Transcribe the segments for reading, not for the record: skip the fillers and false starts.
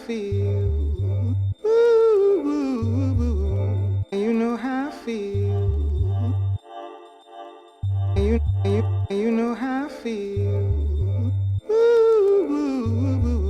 feel. Ooh, ooh, ooh. You know how I feel. You know how I feel. Ooh, ooh, ooh.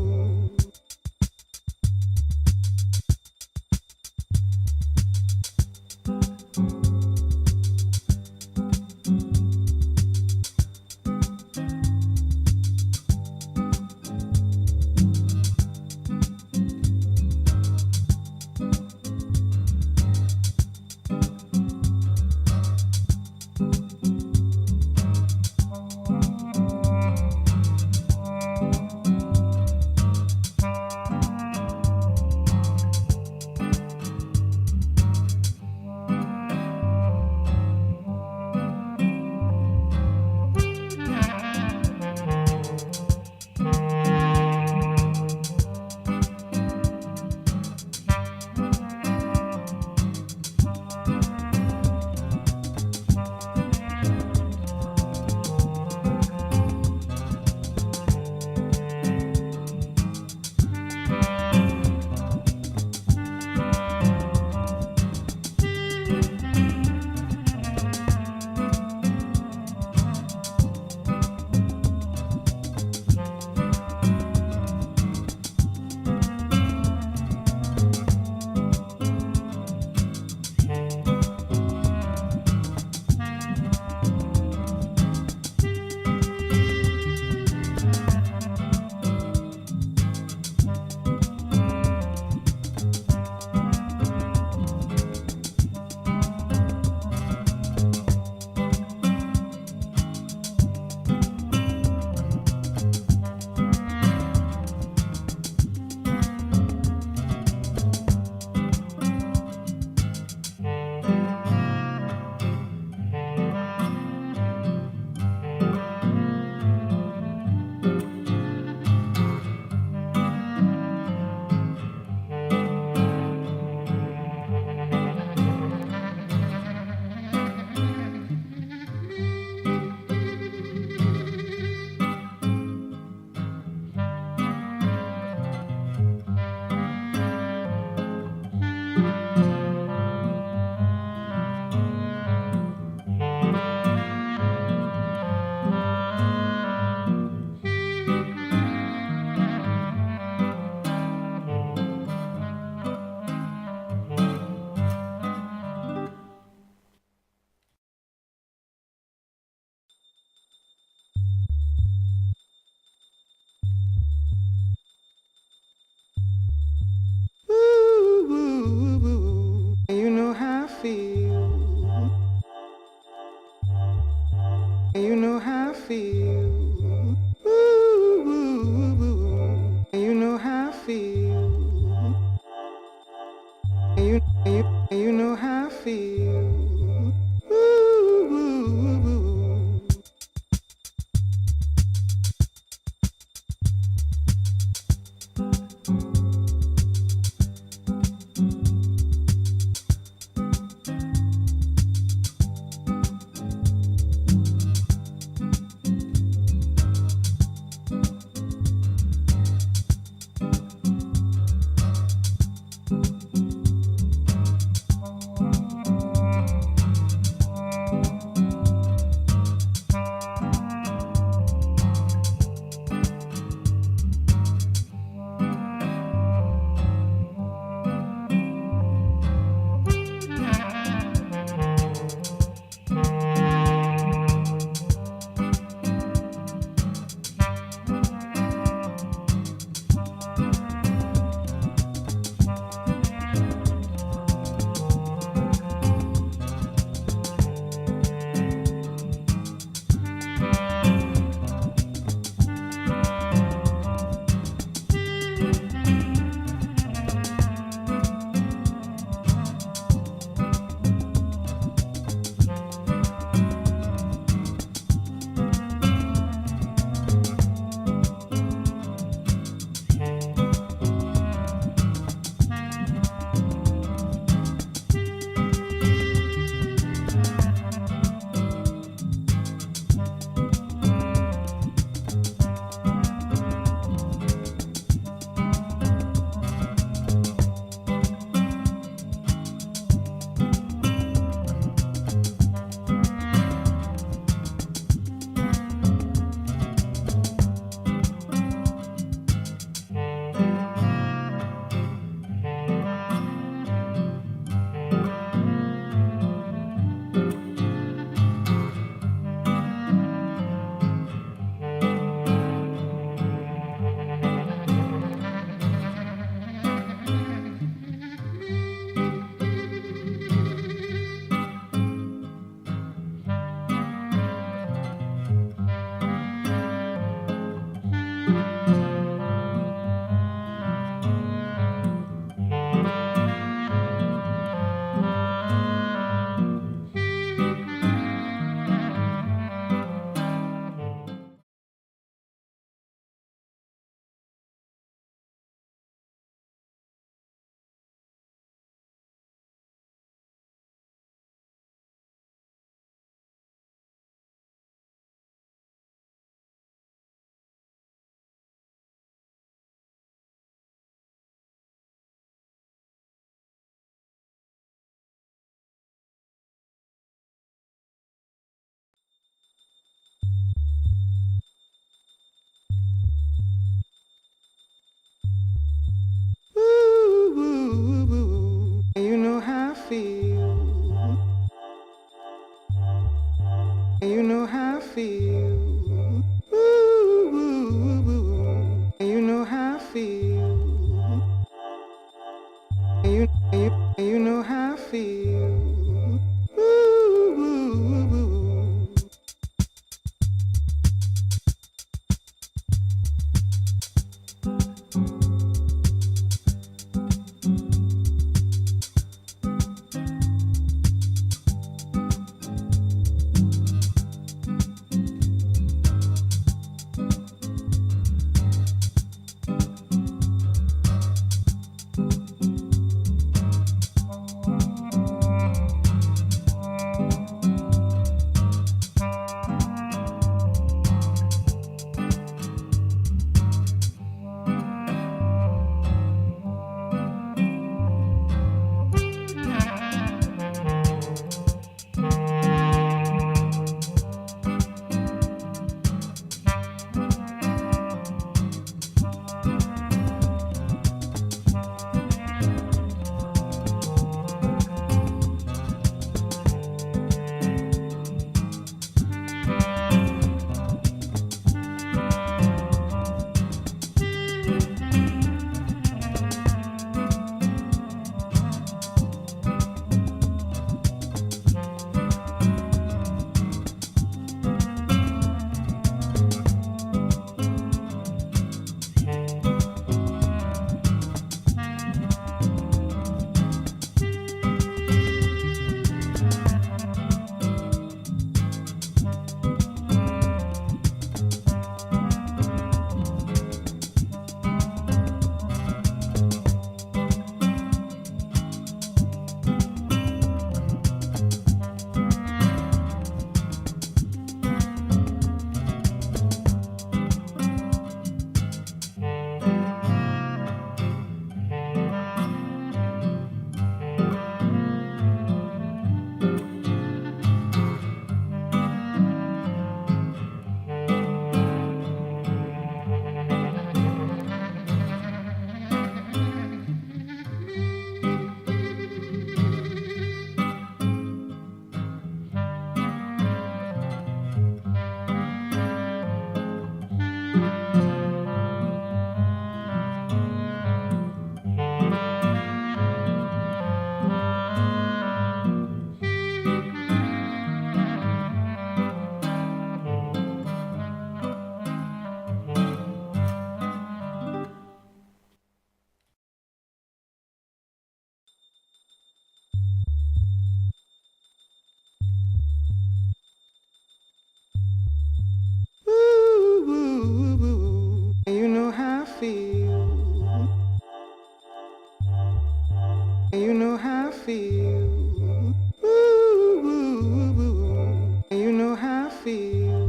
feel. Ooh, ooh, ooh. You know how I feel.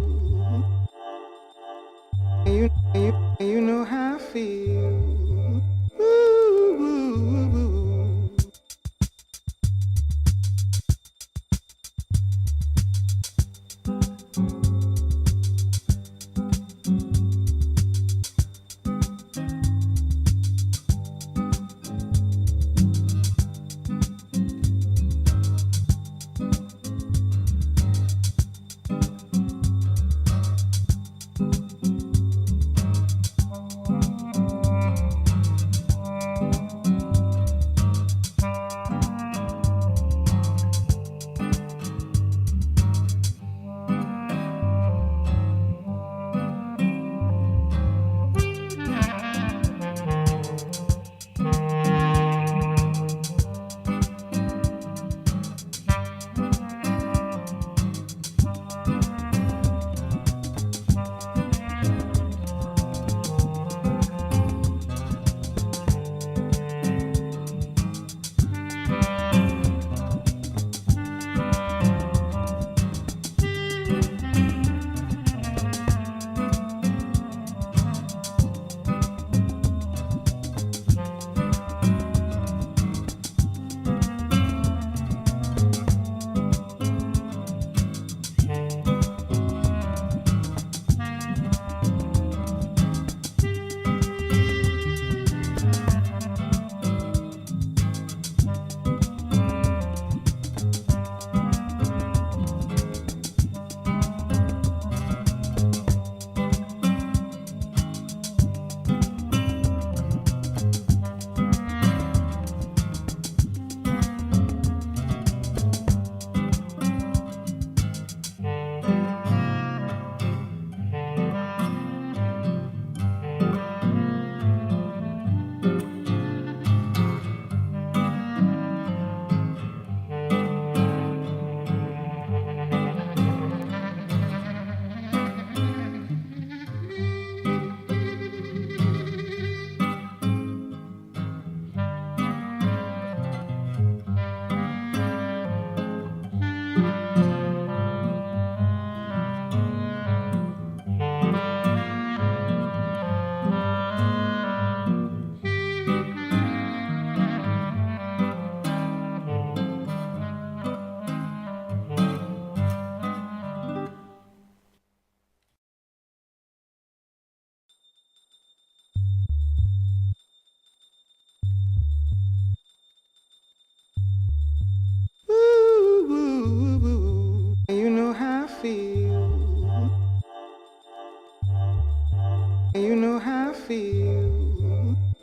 You know how I feel. Ooh, ooh, ooh. Ooh, ooh, ooh. You know how I feel. You know how I feel.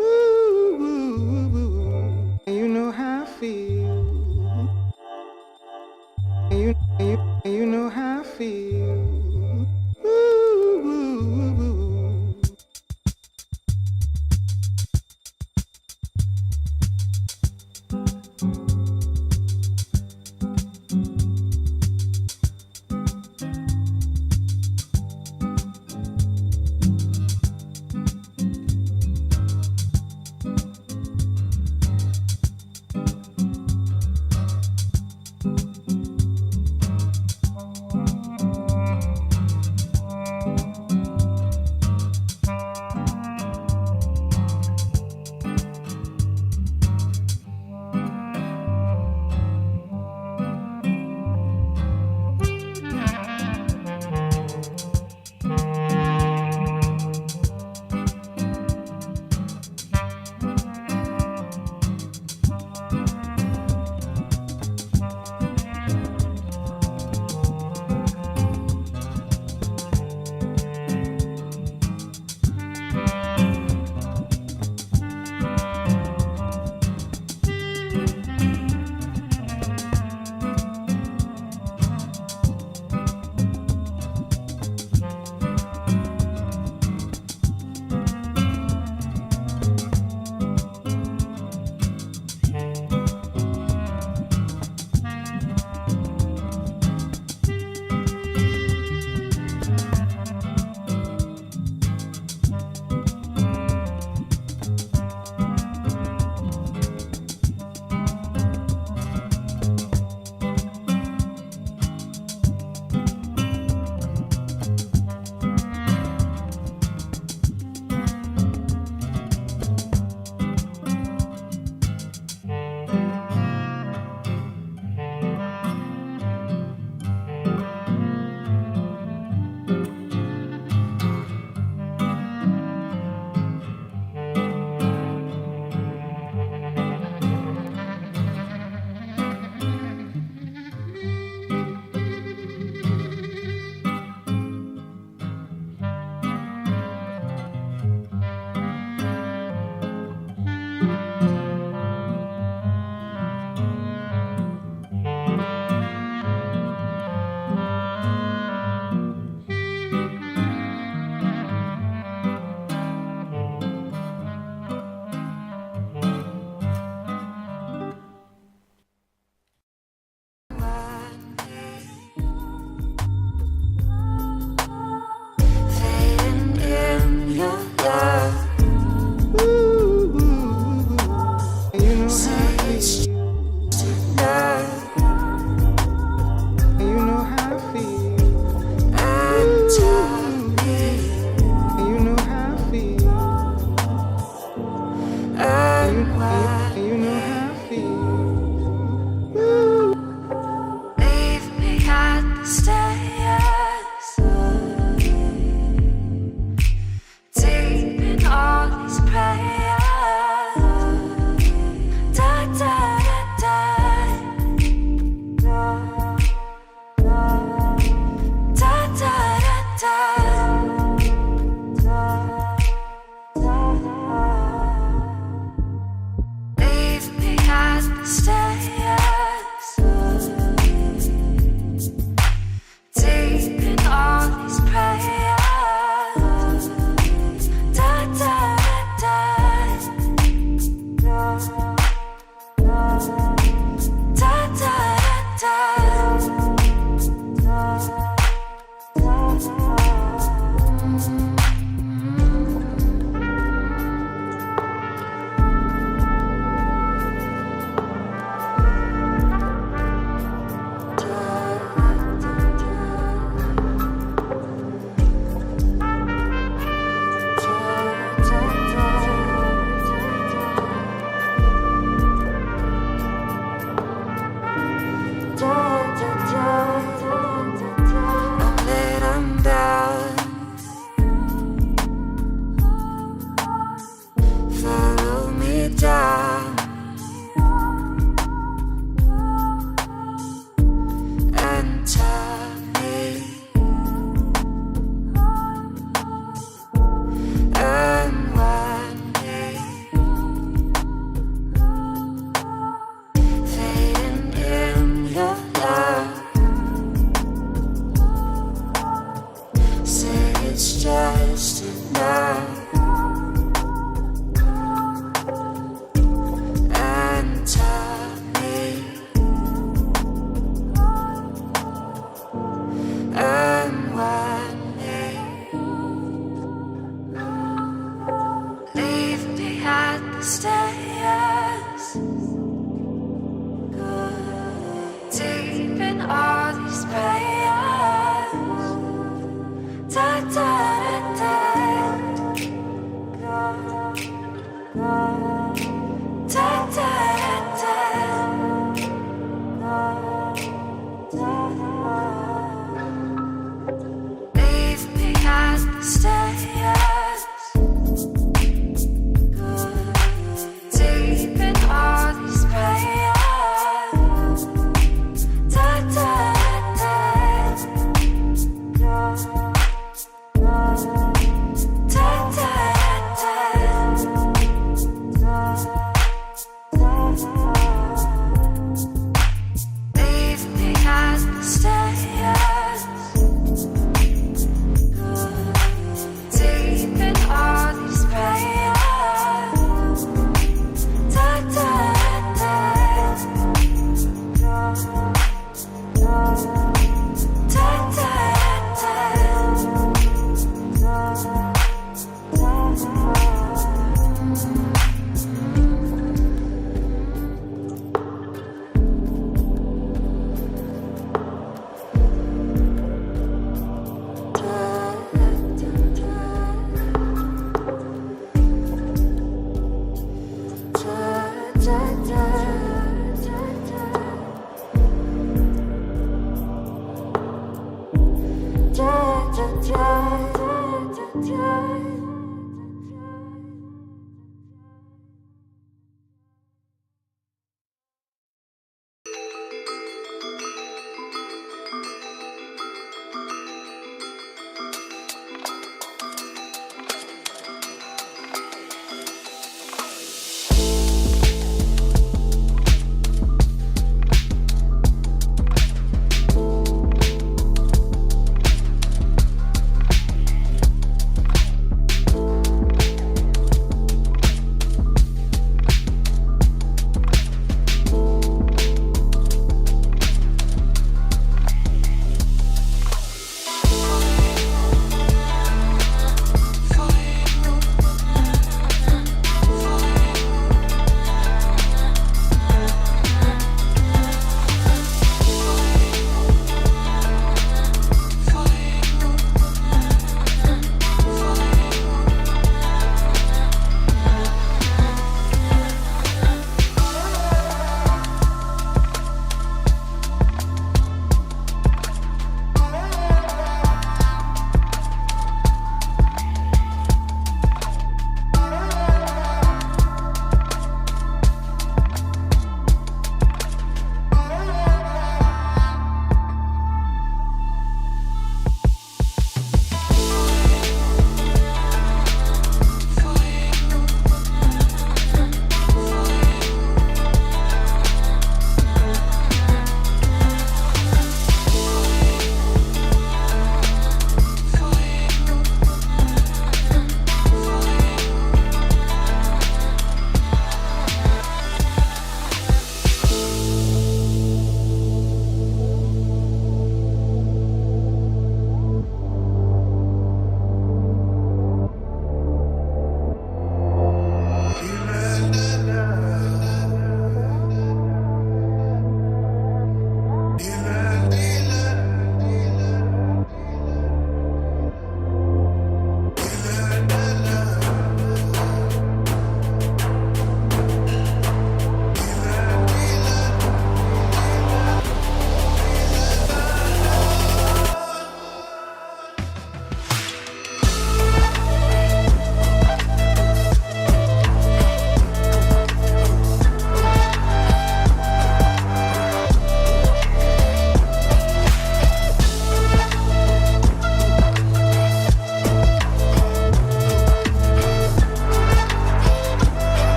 Ooh, ooh, ooh. You know how I feel. You know how I feel. Ooh, ooh, ooh. tonight and tell me and when you leave me at the stairs, deep in all these prayers, da da da da da da da. Leave me at the stairs.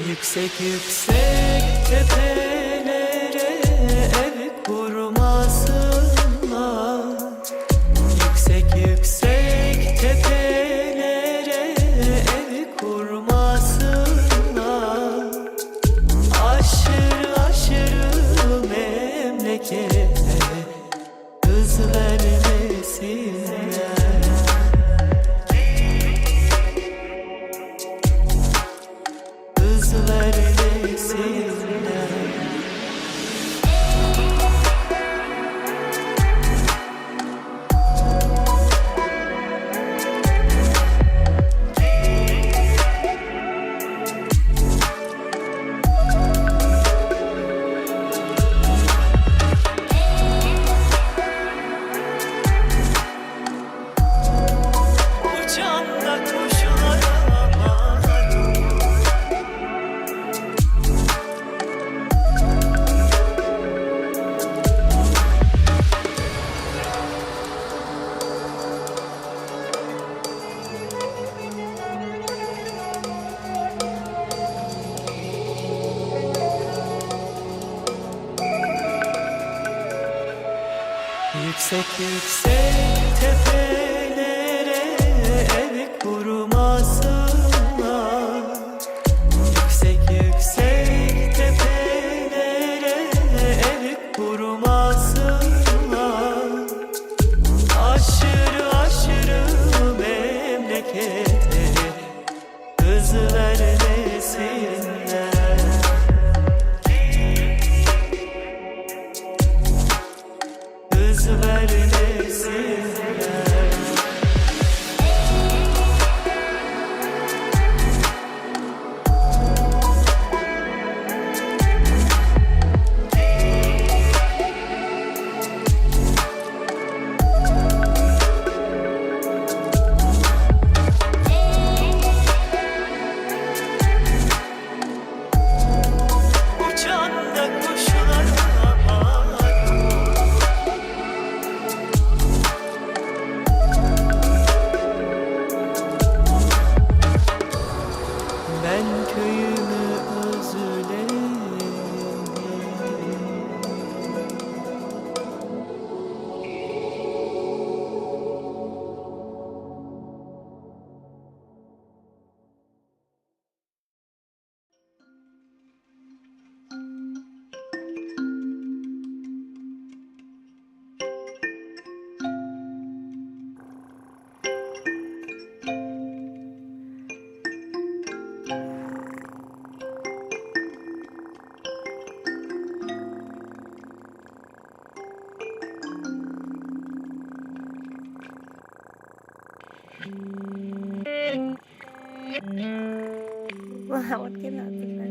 Yüksek yüksek tepelere ev kurmasınlar. Yüksek yüksek tepelere ev kurmasınlar. Aşırı aşırı memlekete hız vermesinler. Yüksek yüksek tepelere ev kurmasınlar. Yüksek yüksek tepelere ev kurmasınlar. Aşırı aşırı memlekete hız vermesinler. köyünü özledim. Wow, cái nào thật là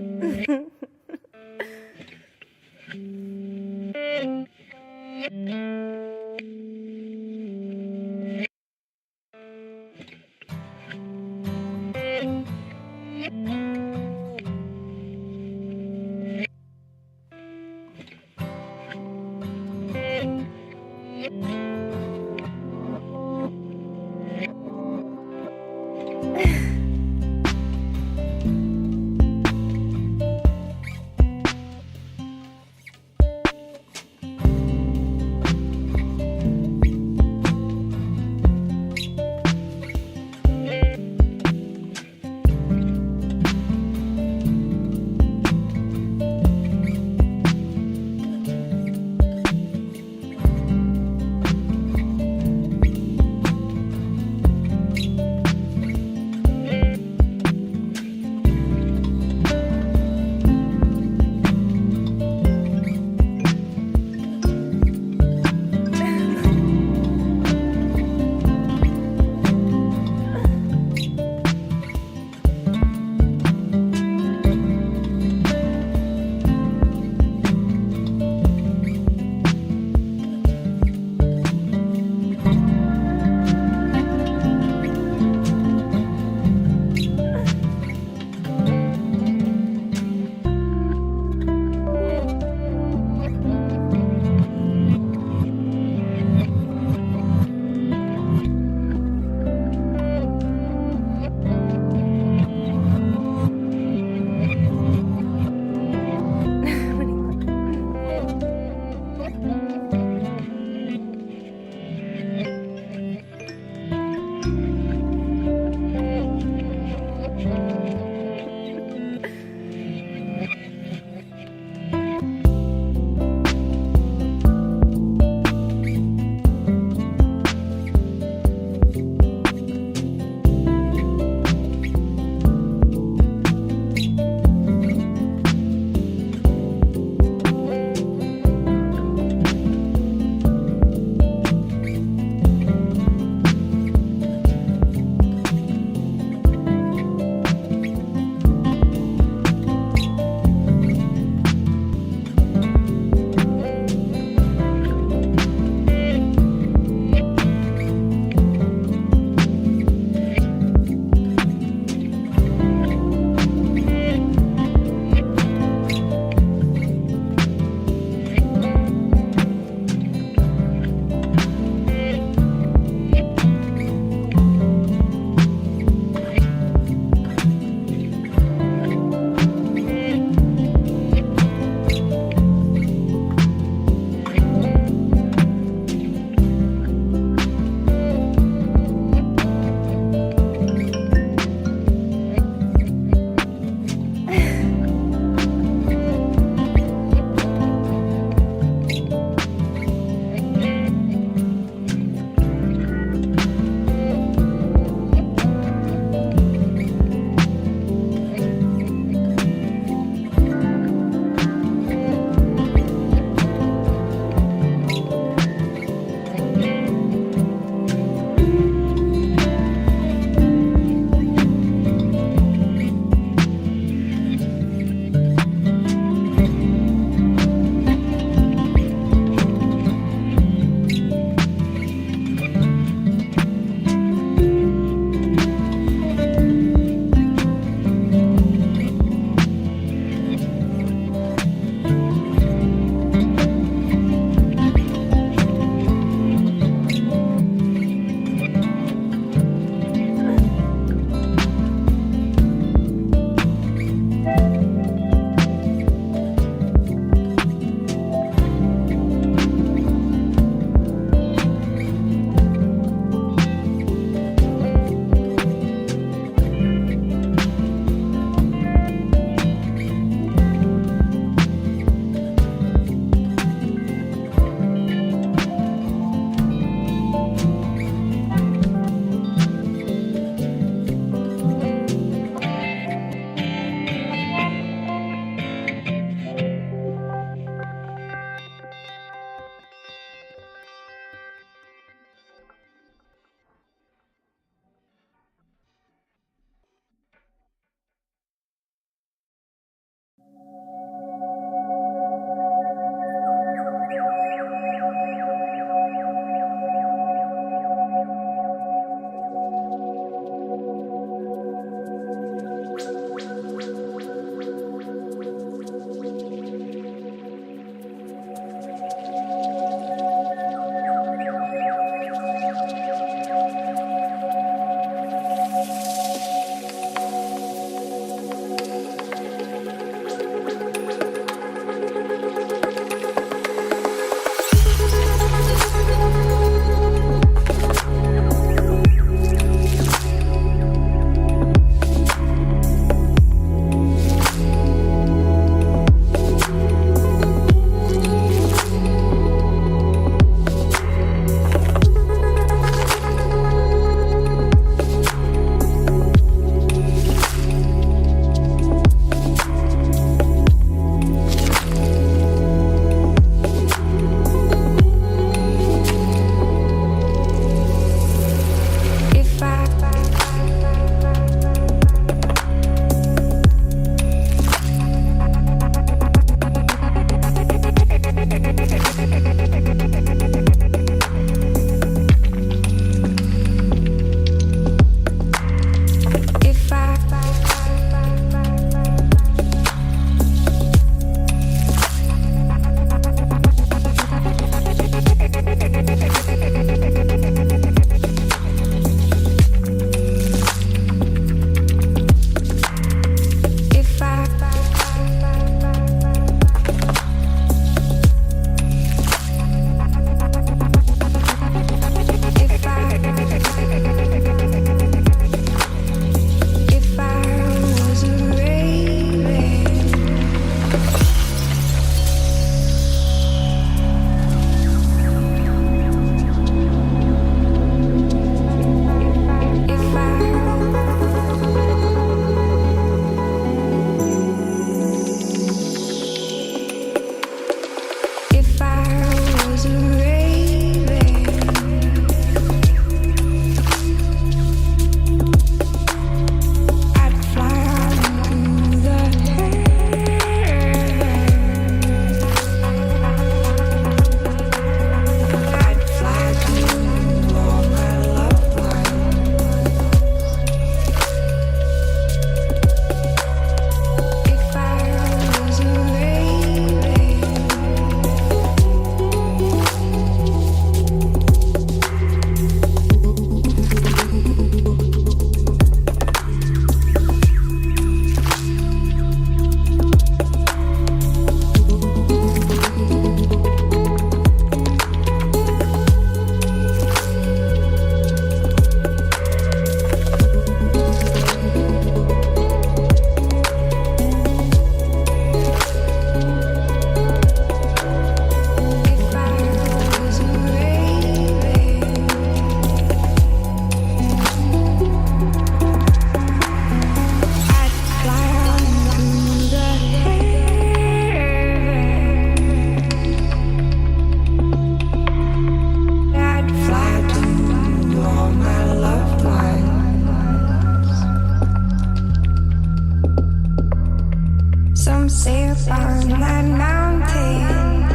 Some say upon that mountain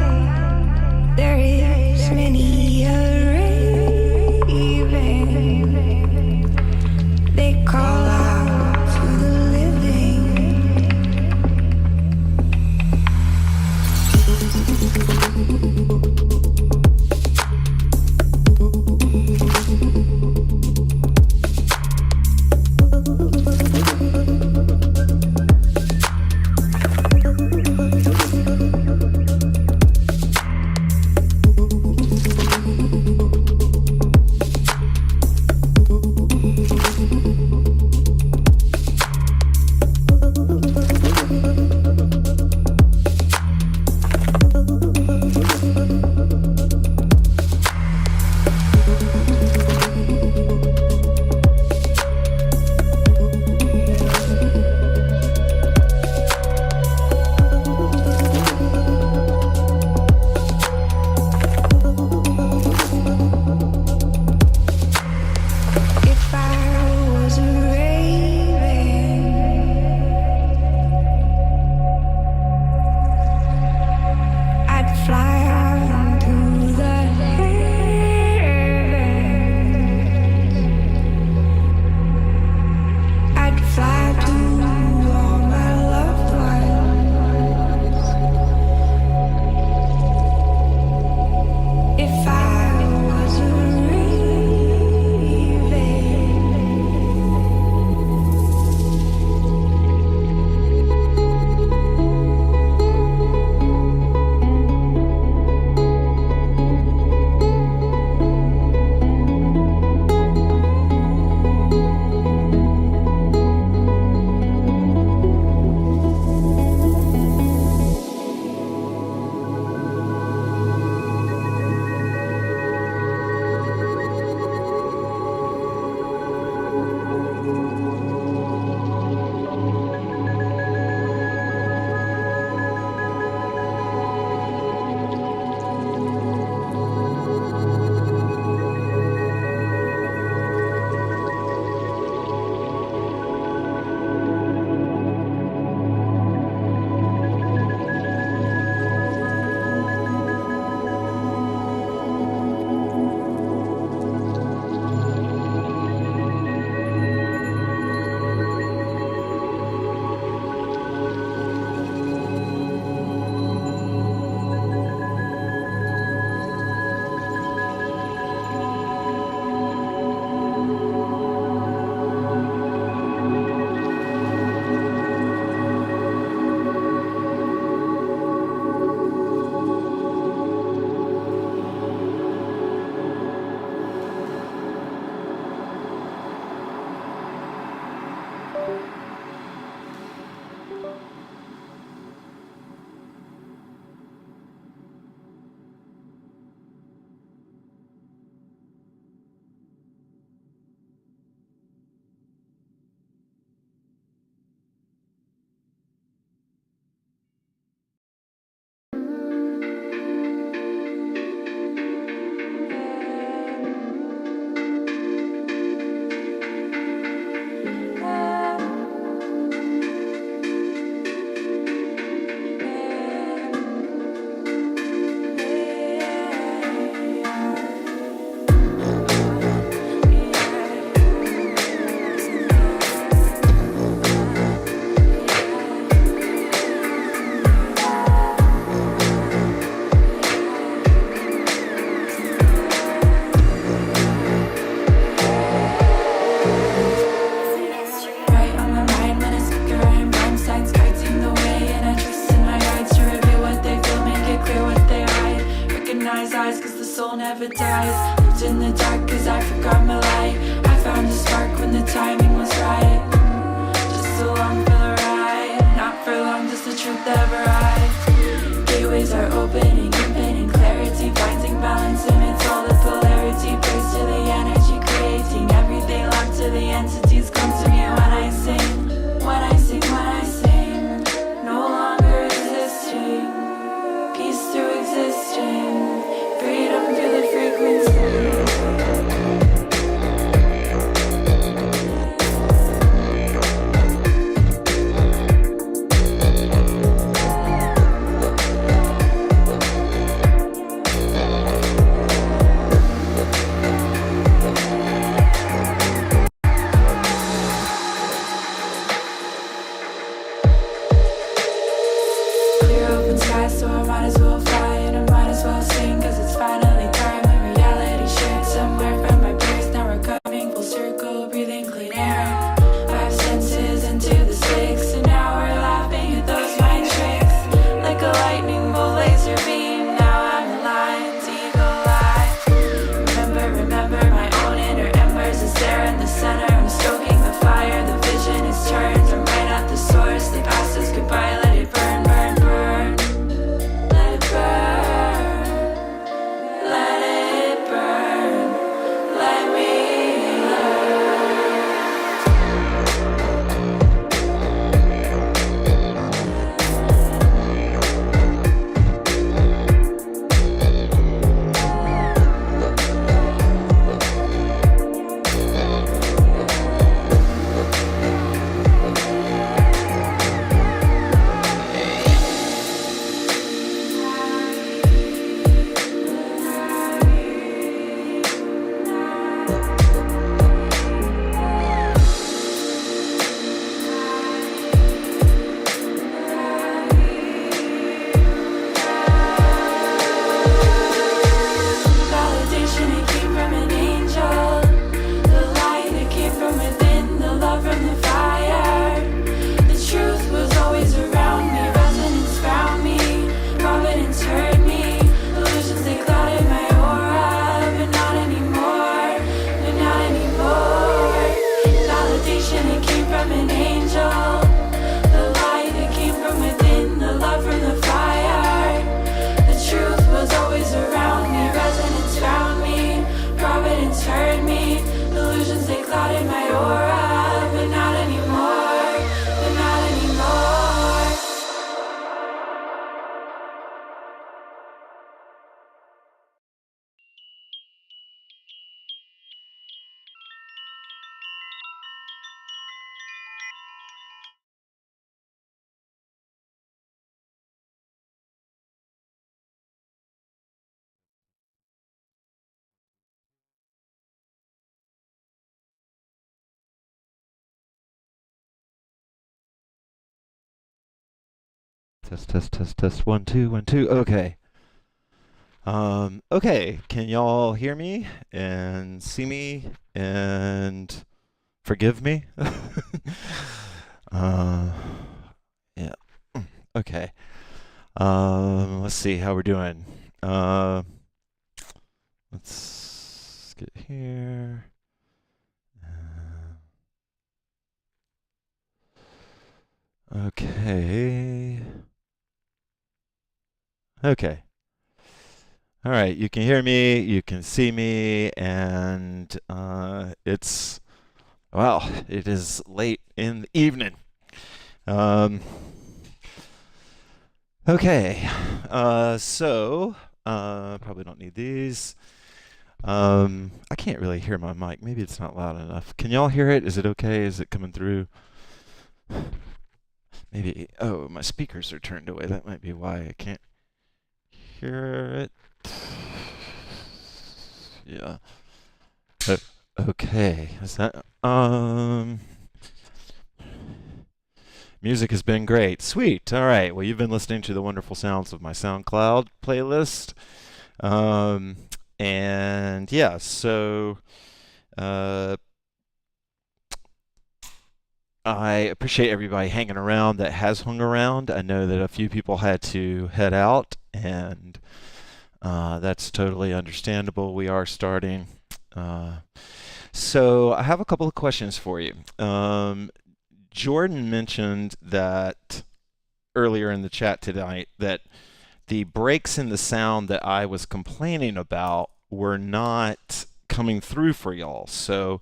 there is many a raven. They call out to the living. never dies. Lived in the dark cause I forgot my light. I found a spark when the timing was right. Just along for the ride. Not for long, does the truth ever hide? Gateways are opening, infinite clarity. Finding balance amidst all the polarity. Praise to the energy creating everything locked to the entities. Come to me when I sing. When I sing, when I sing. No longer existing. Peace through existing. Freedom through the frequency. so I might as well fly and I might as well sing, cause it's finally time. When reality shared somewhere from my birth, now we're coming full circle, breathing clean air. 5 senses into the 6, and now we're laughing at those mind tricks. Like a lightning bolt laser beam, now I'm aligned to eagle eye. Remember my own inner embers is there in the center. I'm stoking the fire, the vision is turned. I'm right at the source, the past is goodbye. Let it burn, burn, burn. Let it burn. Let it burn. Let me learn. Validation it came from an angel. The light that came from within, the love from the fire. The truth was always around me, resonance found me, providence heard me. Illusions they clouded my aura, but not anymore, but not anymore. Validation it came from an angel. The light that came from within, the love from the fire. The truth was always around me, resonance found me, providence heard me. Illusions they clouded my aura, but not anymore, but not anymore. Test. 1, 2, 1, 2. Okay. Okay. Can y'all hear me and see me and forgive me? uh, yeah. Okay. Let's see how we're doing. Let's get here. Okay. Okay. All right, you can hear me, you can see me, and well, it is late in the evening. Okay, so probably don't need these. I can't really hear my mic. Maybe it's not loud enough. Can y'all hear it? Is it okay? Is it coming through? Maybe, oh, my speakers are turned away. That might be why I can't hear it. Yeah. Okay. Is that, music has been great. Sweet. All right. Well, you've been listening to the wonderful sounds of my SoundCloud playlist. And yeah, so, I appreciate everybody hanging around that has hung around. I know that a few people had to head out, and that's totally understandable. We are starting. So I have a couple of questions for you. Jordan mentioned that earlier in the chat tonight that the breaks in the sound that I was complaining about were not coming through for y'all. So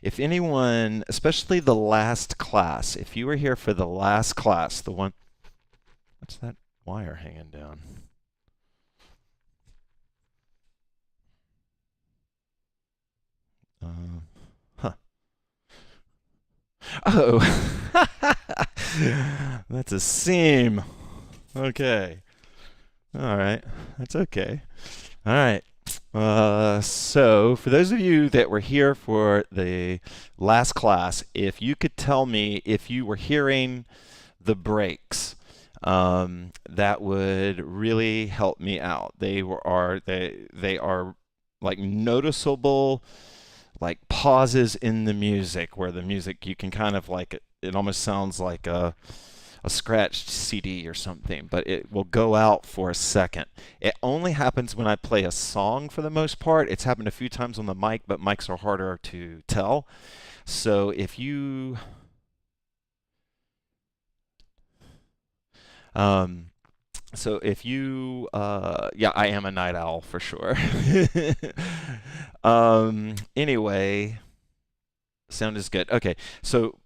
if anyone, especially the last class, if you were here for the last class, the one, what's that wire hanging down? Huh. Oh, that's a seam. Okay. All right. That's okay. All right. So for those of you that were here for the last class, if you could tell me if you were hearing the breaks. that would really help me out. They are like noticeable like pauses in the music where the music you can kind of like it almost sounds like a scratched CD or something, but it will go out for a second. It only happens when I play a song for the most part. It's happened a few times on the mic, but mics are harder to tell. So if you um, yeah, I am a night owl for sure. Anyway, sound is good. Okay, so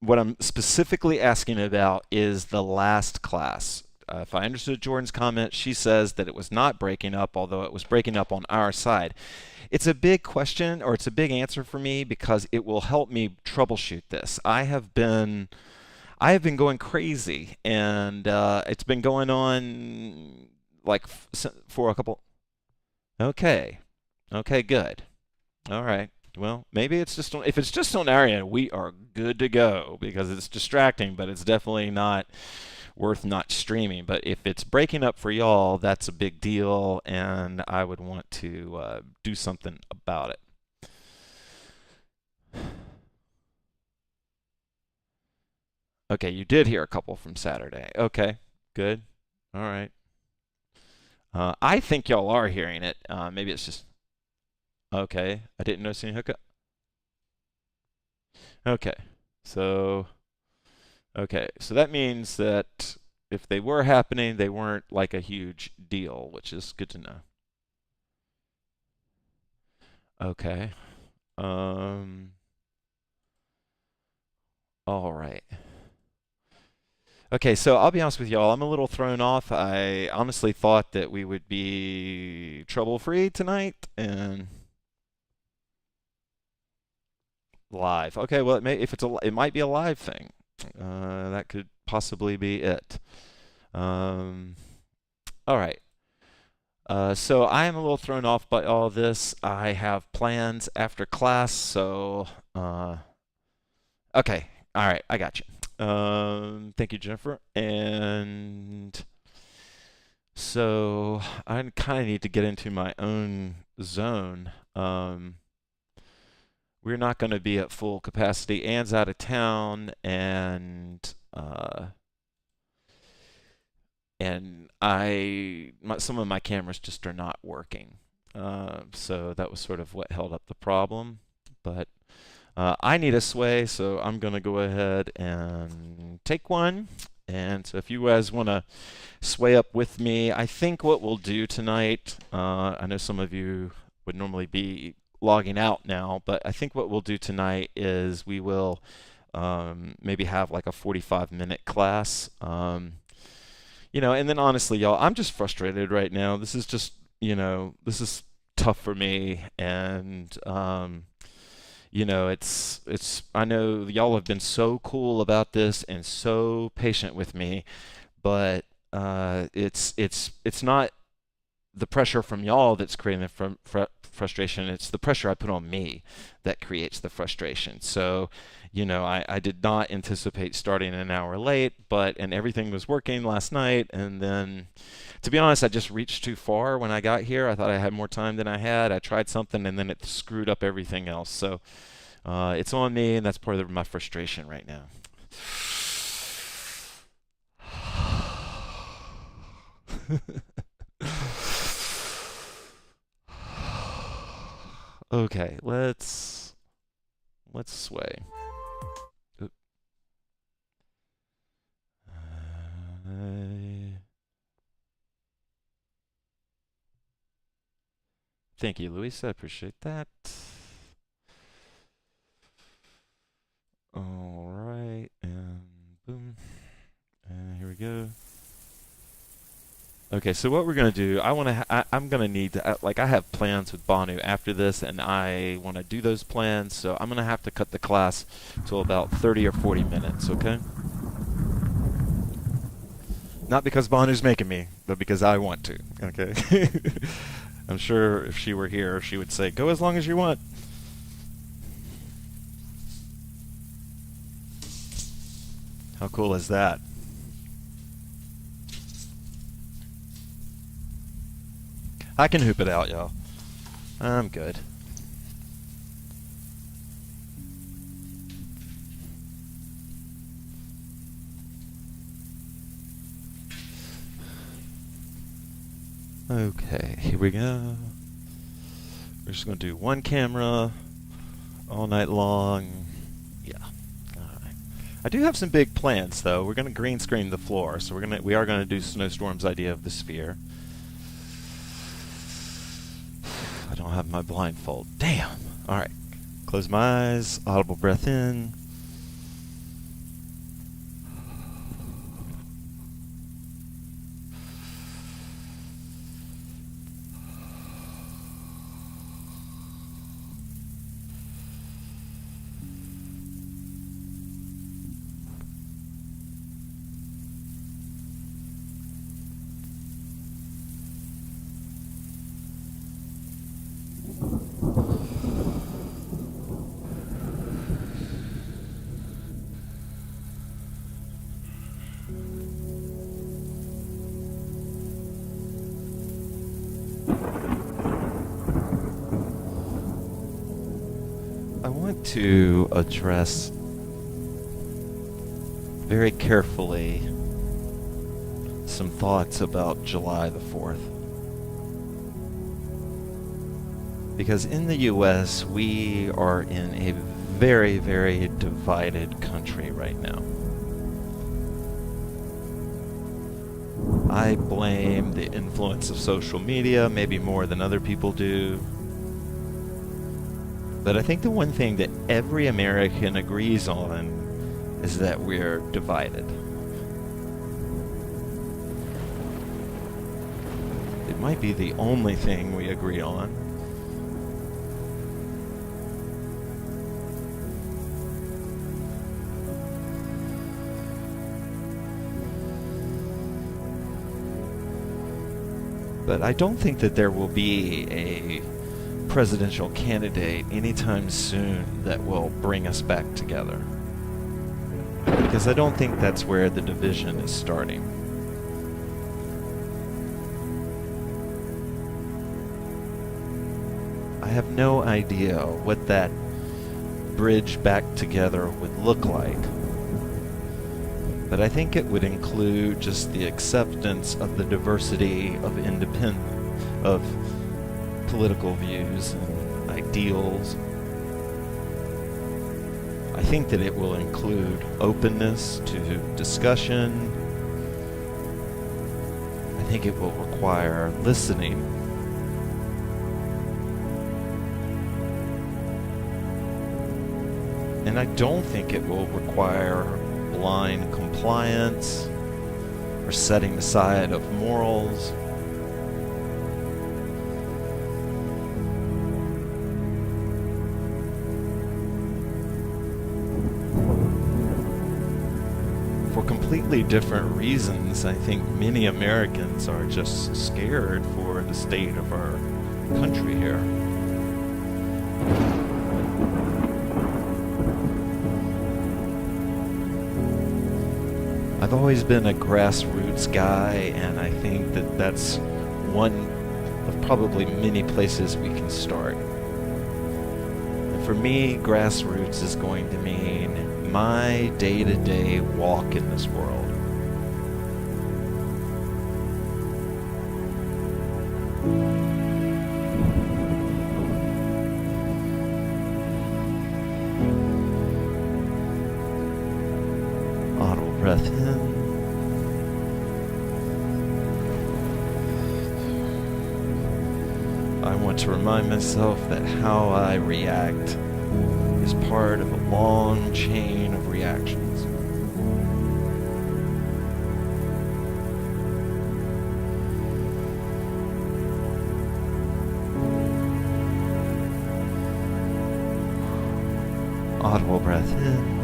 what I'm specifically asking about is the last class. If I understood Jordan's comment, she says that it was not breaking up, although it was breaking up on our side. It's a big question, or it's a big answer for me because it will help me troubleshoot this. I have been going crazy, and it's been going on like for a couple. Okay, okay, good. All right. Well, maybe it's just if it's just on our end, we are good to go because it's distracting, but it's definitely not worth not streaming. But if it's breaking up for y'all, that's a big deal, and I would want to do something about it. Okay, you did hear a couple from Saturday. Okay, good. All right. I think y'all are hearing it. Maybe it's just okay. I didn't notice any hookup. Okay, so so that means that if they were happening, they weren't like a huge deal, which is good to know. Okay. All right. Okay, so I'll be honest with y'all. I'm a little thrown off. I honestly thought that we would be trouble-free tonight and live. Okay, well, it might be a live thing. That could possibly be it. All right. So I am a little thrown off by all this. I have plans after class, so okay. All right, I got you. Thank you, Jennifer. And so I kind of need to get into my own zone. We're not going to be at full capacity. Anne's out of town, and some of my cameras just are not working. So that was sort of what held up the problem. But I need a sway, so I'm going to go ahead and take one. And so if you guys want to sway up with me, I think what we'll do tonight, I know some of you would normally be logging out now, but I think what we'll do tonight is we will maybe have like a 45-minute class. And then honestly, y'all, I'm just frustrated right now. This is just, this is tough for me, and it's I know y'all have been so cool about this and so patient with me, but it's not the pressure from y'all that's creating the frustration. It's the pressure I put on me that creates the frustration. So, I did not anticipate starting an hour late, and everything was working last night. And then, to be honest, I just reached too far when I got here. I thought I had more time than I had. I tried something, and then it screwed up everything else. So, it's on me, and that's part of my frustration right now. Okay, let's sway. Oop. Thank you, Luis. I appreciate that. All right, and boom, and here we go. Okay, so what we're gonna do, I'm gonna need to, I have plans with Banu after this, and I want to do those plans, so I'm gonna have to cut the class to about 30 or 40 minutes, okay? Not because Banu's making me, but because I want to, okay? I'm sure if she were here, she would say, go as long as you want. How cool is that? I can hoop it out, y'all. I'm good. Okay, here we go. We're just going to do one camera all night long. Yeah. Alright. I do have some big plans, though. We're going to green screen the floor, so we are going to do Snowstorm's idea of the sphere. I don't have my blindfold. Damn. Alright. Close my eyes. Audible breath in. I want to address very carefully some thoughts about July the 4th. Because in the US, we are in a very, very divided country right now. I blame the influence of social media, maybe more than other people do. But I think the one thing that every American agrees on is that we're divided. It might be the only thing we agree on. But I don't think that there will be a presidential candidate anytime soon that will bring us back together. Because I don't think that's where the division is starting. I have no idea what that bridge back together would look like. But I think it would include just the acceptance of the diversity of of political views and ideals. I think that it will include openness to discussion. I think it will require listening. And I don't think it will require blind compliance or setting aside of morals. For completely different reasons, I think many Americans are just scared for the state of our country here. I've always been a grassroots guy, and I think that that's one of probably many places we can start. And for me, grassroots is going to mean my day-to-day walk in this world. Audible breath in. I want to remind myself that how I react is part of a long chain of reactions. Audible breath in.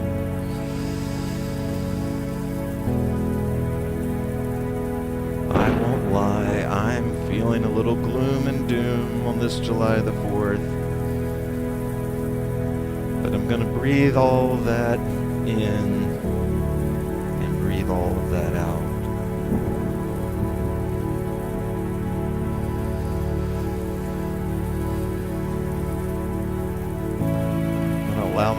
I won't lie, I'm feeling a little gloom and doom on this July the 4th. But I'm gonna breathe all of that in and breathe all of that out.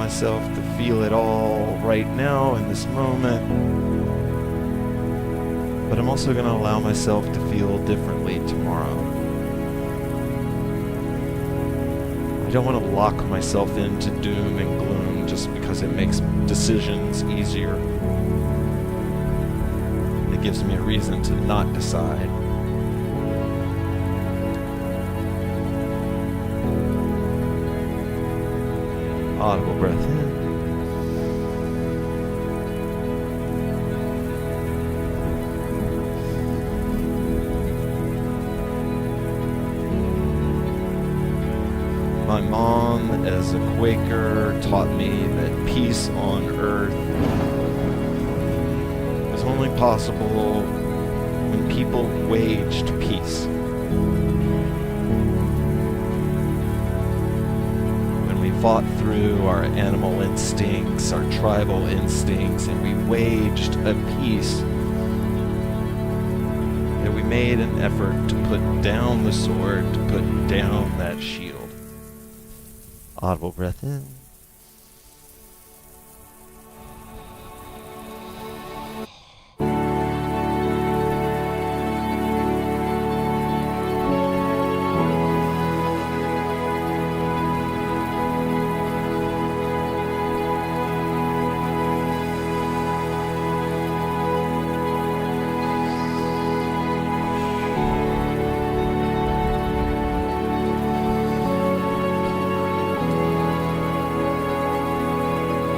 myself to feel it all right now in this moment, but I'm also going to allow myself to feel differently tomorrow. I don't want to lock myself into doom and gloom just because it makes decisions easier. It gives me a reason to not decide. Audible breath in. My mom, as a Quaker, taught me that peace on earth was only possible when people waged peace. When we fought through our animal instincts, our tribal instincts, and we waged a peace, that we made an effort to put down the sword, to put down that shield. Audible breath in.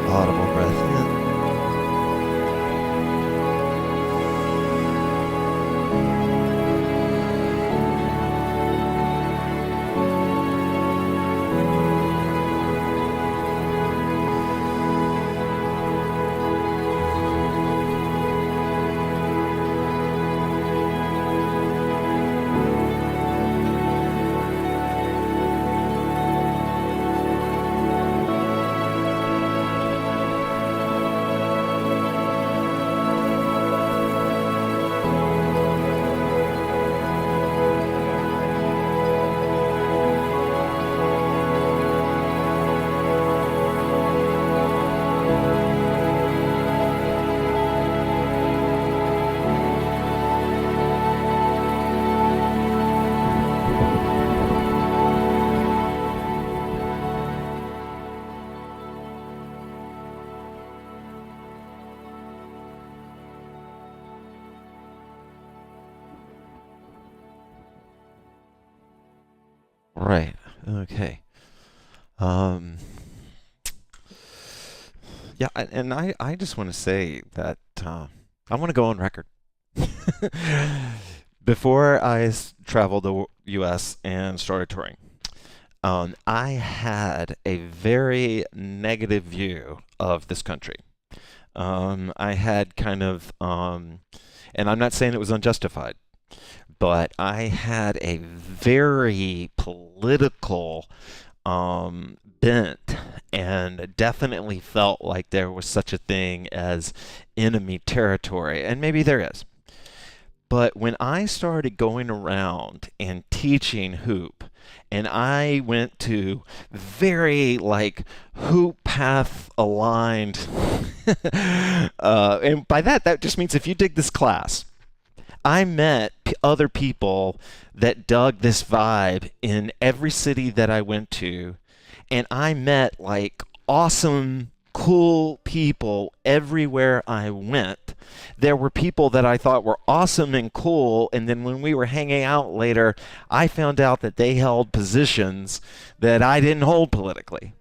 Audible breath in. Right. Okay. Yeah, and I just want to say that I want to go on record. Before I traveled the U.S. and started touring, I had a very negative view of this country. I had kind of, and I'm not saying it was unjustified, but I had a very political bent, and definitely felt like there was such a thing as enemy territory, and maybe there is. But when I started going around and teaching hoop, and I went to very like HoopPath aligned, and by that just means if you dig this class, I met other people that dug this vibe in every city that I went to, and I met like awesome, cool people everywhere I went. There were people that I thought were awesome and cool, and then when we were hanging out later, I found out that they held positions that I didn't hold politically.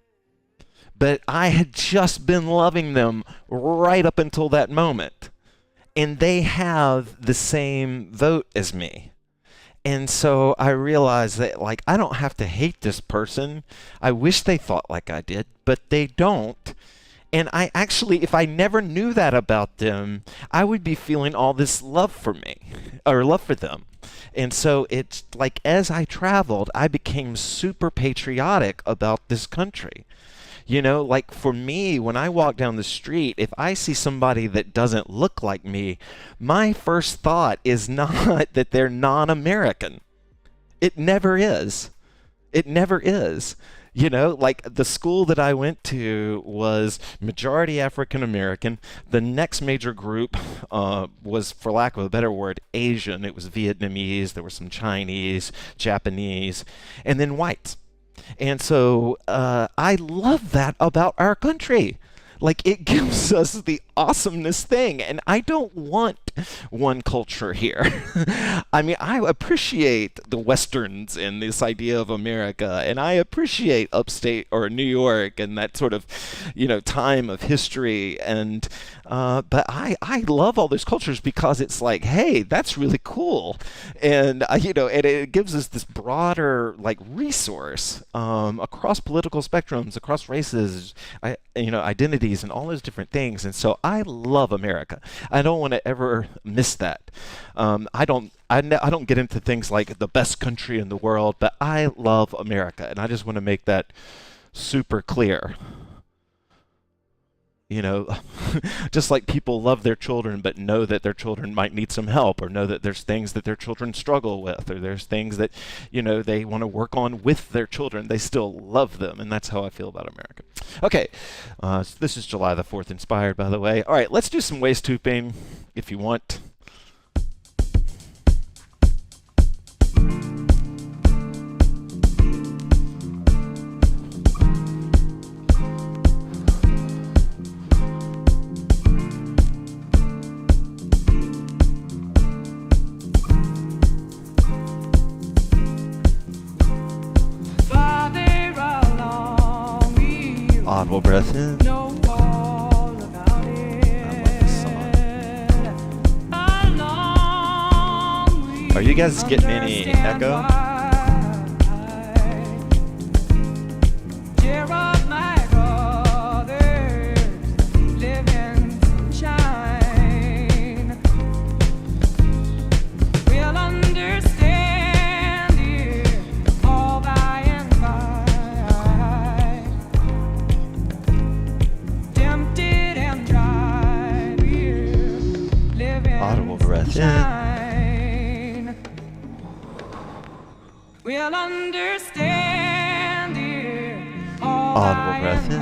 But I had just been loving them right up until that moment. And they have the same vote as me. And so I realized that, like, I don't have to hate this person. I wish they thought like I did, but they don't. And I actually, if I never knew that about them, I would be feeling all this love for me, or love for them. And so it's like, as I traveled, I became super patriotic about this country. You know, like for me, when I walk down the street, if I see somebody that doesn't look like me, my first thought is not that they're non-American. It never is. It never is. Like the school that I went to was majority African American. The next major group was, for lack of a better word, Asian. It was Vietnamese, there were some Chinese, Japanese, and then whites. And so I love that about our country. Like, it gives us the awesomeness thing, and I don't want one culture here. I mean, I appreciate the Westerns and this idea of America, and I appreciate upstate or New York and that sort of, time of history. And but I love all those cultures because it's like, hey, that's really cool, and and it gives us this broader resource across political spectrums, across races, identities, and all those different things. And so I love America. I don't want to ever miss that. I don't get into things like the best country in the world, but I love America, and I just want to make that super clear. Just like people love their children but know that their children might need some help, or know that there's things that their children struggle with, or there's things that they want to work on with their children, they still love them. And that's how I feel about America. Okay, so this is July the 4th inspired, by the way. All right, let's do some waist hooping if you want. Audible breath in. I love this song. Are you guys getting any echo? Audible breath in. We'll understand it all. Audible breath in.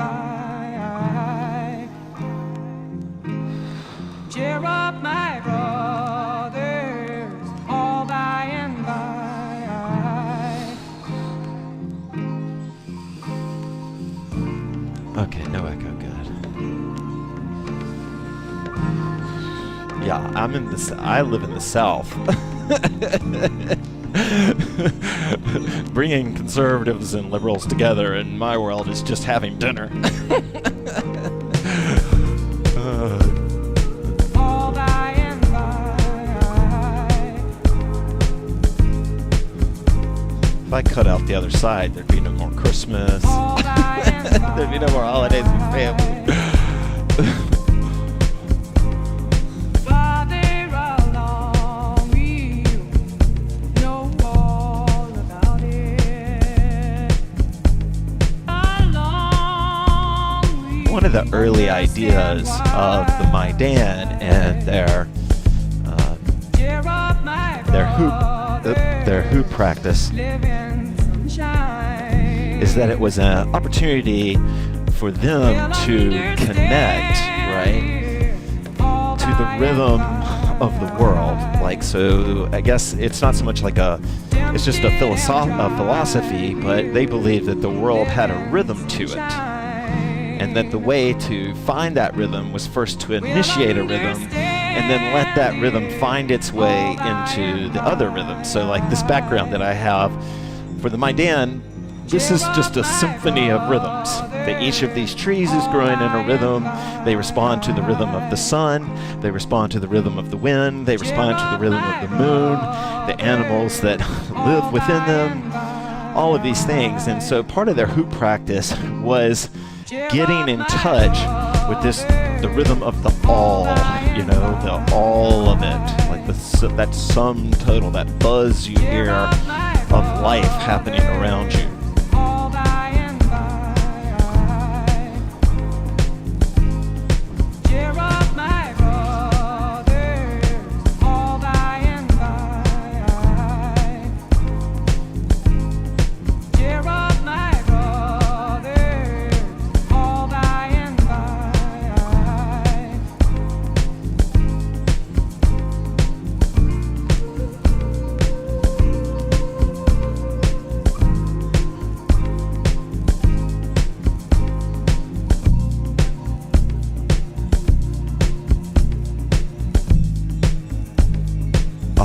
Cheer up, my brothers, all by and by. Okay, no echo, good. Yeah, I live in the South. Bringing conservatives and liberals together in my world is just having dinner. All by and by. If I cut out the other side, there'd be no more Christmas. All by and by. There'd be no more holidays with family. One of the early ideas of the Maidan and their hoop practice is that it was an opportunity for them to connect, right, to the rhythm of the world. So I guess it's not so much it's just a philosophy, but they believed that the world had a rhythm to it. And that the way to find that rhythm was first to initiate a rhythm and then let that rhythm find its way into the other rhythms. So this background that I have for the Maidan, this is just a symphony of rhythms. That each of these trees is growing in a rhythm. They respond to the rhythm of the sun. They respond to the rhythm of the wind. They respond to the rhythm of the moon, the animals that live within them, all of these things. And so part of their hoop practice was getting in touch with the rhythm of the all, the all of it, that sum total, that buzz you hear of life happening around you.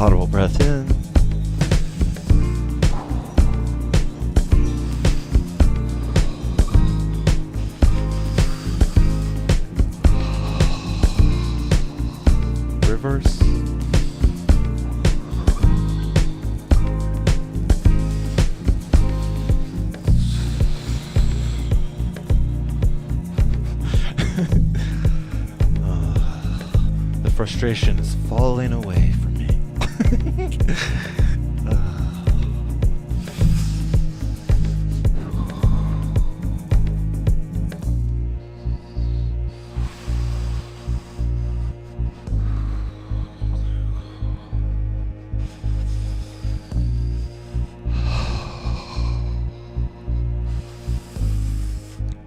Audible breath in. Reverse. The frustration is falling away from me.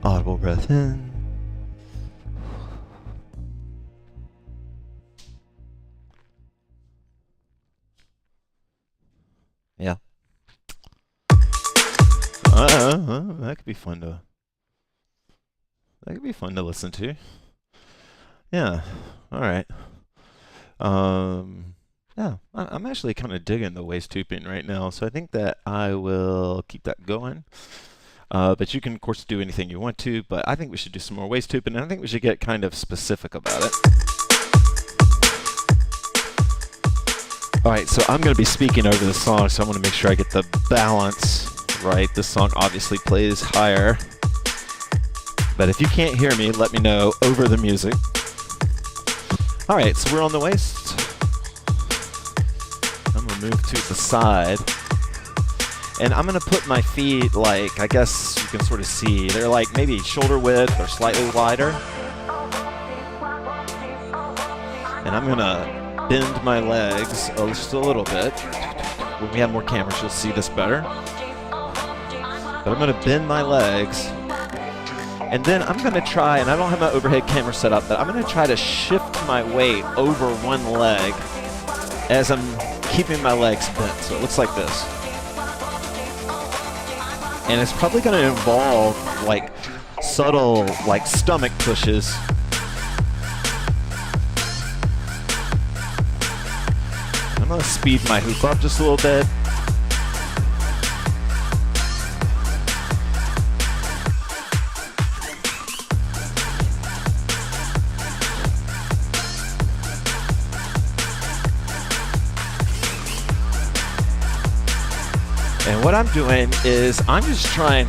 Audible breath in. Yeah. That could be fun to. That could be fun to listen to. Yeah. All right. Yeah. I'm actually kind of digging the waist tubing right now, so I think that I will keep that going. But you can, of course, do anything you want to. But I think we should do some more waist tubing, and I think we should get kind of specific about it. All right, so I'm going to be speaking over the song, so I want to make sure I get the balance right. This song obviously plays higher. But if you can't hear me, let me know over the music. All right, so we're on the waist. I'm going to move to the side. And I'm going to put my feet, like, I guess you can sort of see, they're like maybe shoulder width or slightly wider. And I'm going to bend my legs just a little bit. When we have more cameras, you'll see this better. But I'm going to bend my legs. And then I'm going to try, and I don't have my overhead camera set up, but I'm going to try to shift my weight over one leg as I'm keeping my legs bent. So it looks like this. And it's probably going to involve like subtle like stomach pushes. I'm going to speed my hoop up just a little bit. And what I'm doing is I'm just trying.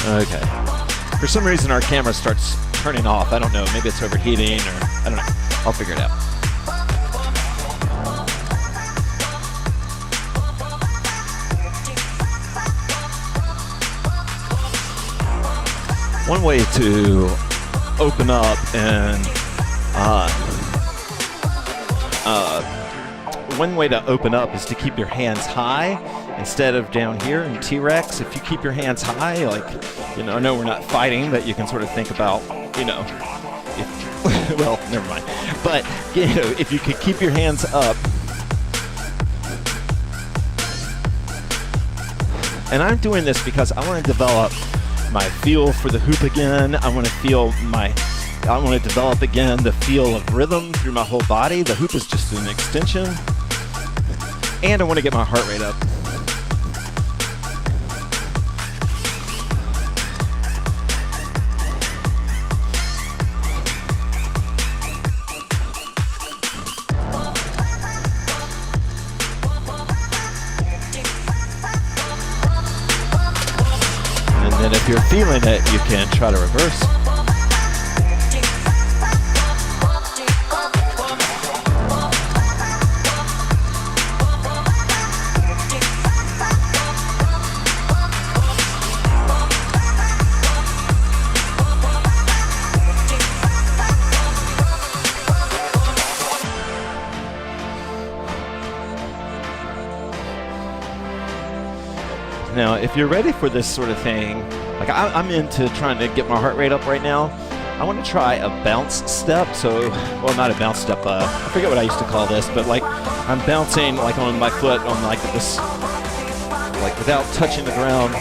Okay. For some reason our camera starts turning off. I don't know. Maybe it's overheating or I don't know. I'll figure it out. One way to open up and one way to open up is to keep your hands high instead of down here in T-Rex. If you keep your hands high, like, you know, I know we're not fighting, but you can sort of think about, you know, if, well, never mind. But, you know, if you could keep your hands up. And I'm doing this because I want to develop my feel for the hoop again. I want to develop again the feel of rhythm through my whole body. The hoop is just an extension. And I want to get my heart rate up. And then if you're feeling it, you can try to reverse. Now, if you're ready for this sort of thing, like I'm into trying to get my heart rate up right now. I want to try a bounce step. So, well, not a bounce step. I forget what I used to call this, but like I'm bouncing like on my foot on like this, like without touching the ground.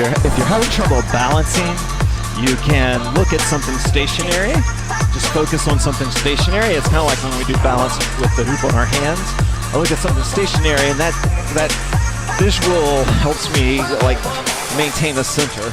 if you're having trouble balancing, you can look at something stationary. Just focus on something stationary. It's kind of like when we do balance with the hoop on our hands. I look at something stationary, and that visual helps me like maintain the center.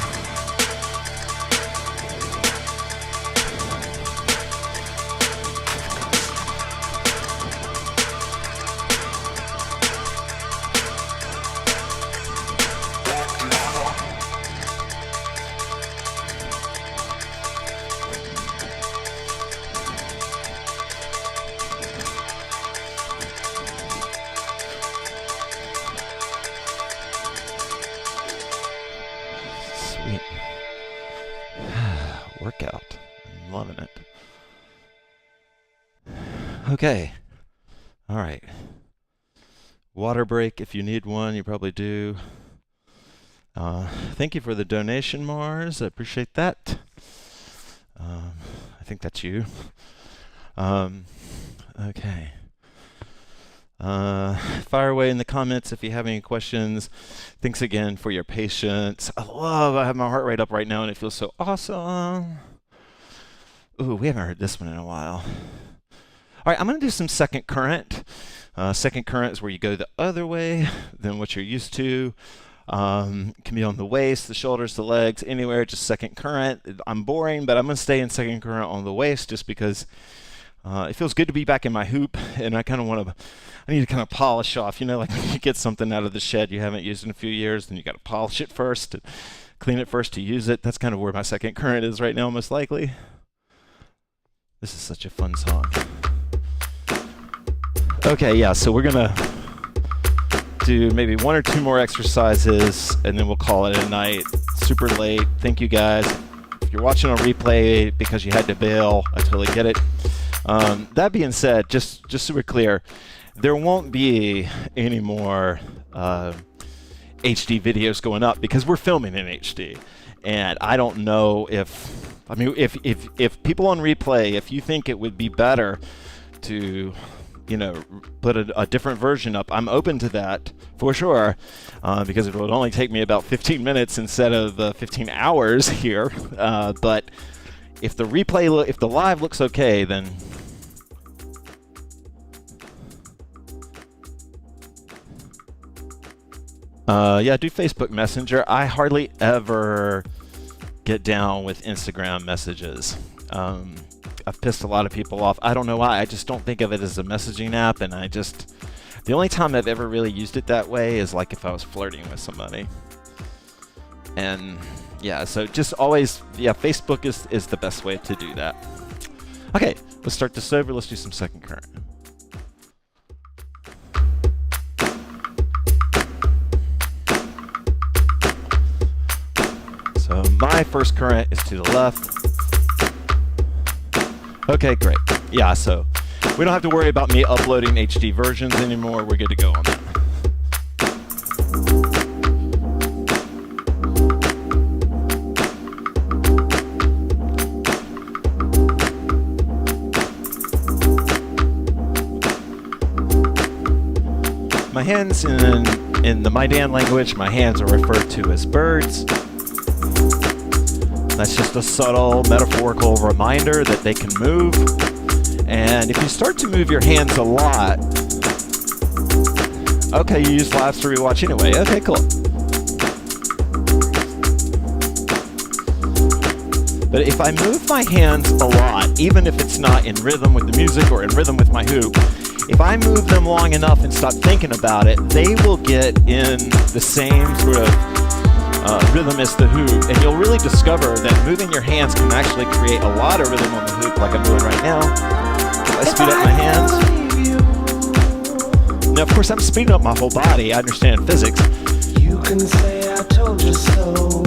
Sweet. Workout. I'm loving it. Okay. All right. Water break if you need one. You probably do. Thank you for the donation, Mars. I appreciate that. I think that's you. Okay. Fire away in the comments if you have any questions. Thanks again for your patience. I have my heart rate up right now and it feels so awesome. Ooh, we haven't heard this one in a while. All right, I'm going to do some second current. Second current is where you go the other way than what you're used to. Can be on the waist, the shoulders, the legs, anywhere, just second current. I'm boring, but I'm going to stay in second current on the waist just because it feels good to be back in my hoop, and I need to kind of polish off, like when you get something out of the shed you haven't used in a few years, then you got to polish it first, and clean it first to use it. That's kind of where my second current is right now, most likely. This is such a fun song. Okay, yeah, so we're gonna do maybe one or two more exercises, and then we'll call it a night. Super late. Thank you guys. If you're watching on replay because you had to bail, I totally get it. That being said, just so we're clear, there won't be any more HD videos going up because we're filming in HD, and I don't know if people on replay, if you think it would be better to put a different version up, I'm open to that for sure, because it would only take me about 15 minutes instead of 15 hours here. But if the replay, if the live looks okay, then yeah, do Facebook Messenger. I hardly ever get down with Instagram messages. I've pissed a lot of people off. I don't know why. I just don't think of it as a messaging app, and the only time I've ever really used it that way is like if I was flirting with somebody. And yeah, so just always, Facebook is the best way to do that. Okay, let's start this over. Let's do some second current. So my first current is to the left. Okay, great. Yeah, so we don't have to worry about me uploading HD versions anymore. We're good to go on that. My hands in the Maidan language, my hands are referred to as birds. That's just a subtle metaphorical reminder that they can move. And if you start to move your hands a lot, okay, you use lives to rewatch anyway. Okay, cool. But if I move my hands a lot, even if it's not in rhythm with the music or in rhythm with my hoop, if I move them long enough and stop thinking about it, they will get in the same sort of rhythm as the hoop, and you'll really discover that moving your hands can actually create a lot of rhythm on the hoop, like I'm doing right now. If I speed up my hands. Now, of course, I'm speeding up my whole body. I understand physics. You can say I told you so.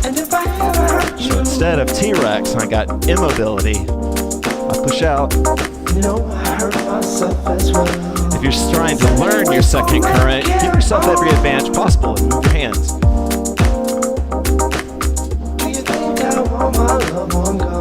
And if I ever hurt you, so instead of T-Rex, I got immobility. I push out. I hurt myself as well. If you're trying to learn your second current, give yourself every advantage possible and move your hands. Want my loved one gone.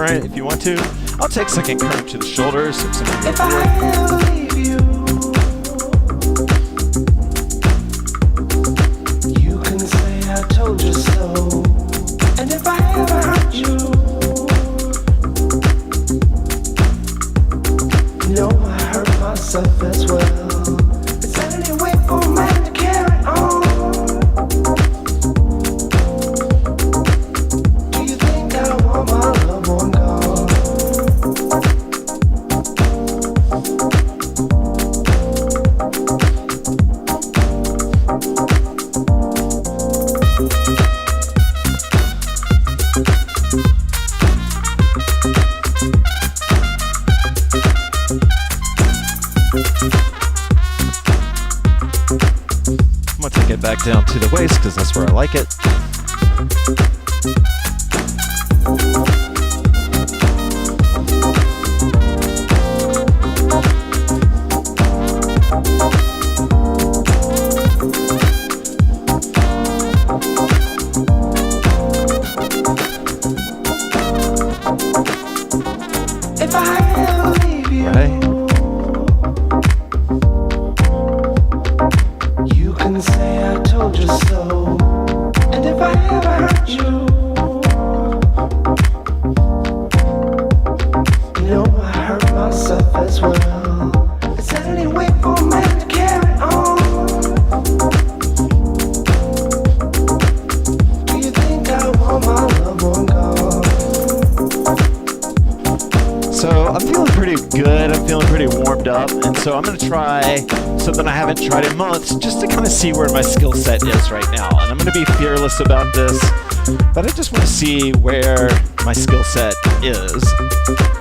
current if you want to. I'll take second current to the shoulders. So If I ever leave you, you can say I told you so. And if I ever hurt you, no, I hurt myself as well. It's only way for a man to carry on. Do you think I want my loved one gone? I'm gonna take it back down to the waist because that's where I like it. If I ever leave you, Right? you can say I told you so. And if I ever hurt you, no, I hurt myself as well. It's only way for a man to carry on. Do you think I want my loved one gone? So I'm feeling pretty good. I'm feeling pretty warmed up. And so I'm going to try something I haven't tried in months just to kind of see where my skill set is right now. And I'm going to be fearless about this, but I just want to see where my skill set is.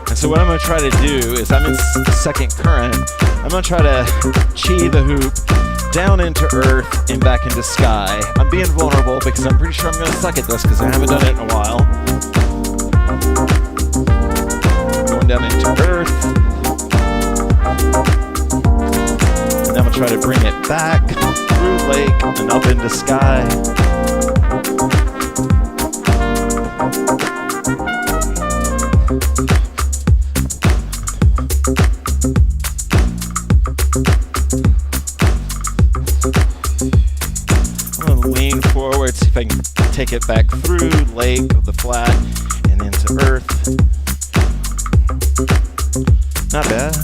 And so what I'm going to try to do is I'm in second current. I'm going to try to chi the hoop down into earth and back into sky. I'm being vulnerable because I'm pretty sure I'm going to suck at this because I haven't done it in a while. Going down into earth. And then I'm going to try to bring it back through lake and up into sky. I'm going to lean forward, see if I can take it back through lake of the flat and into earth. Not bad.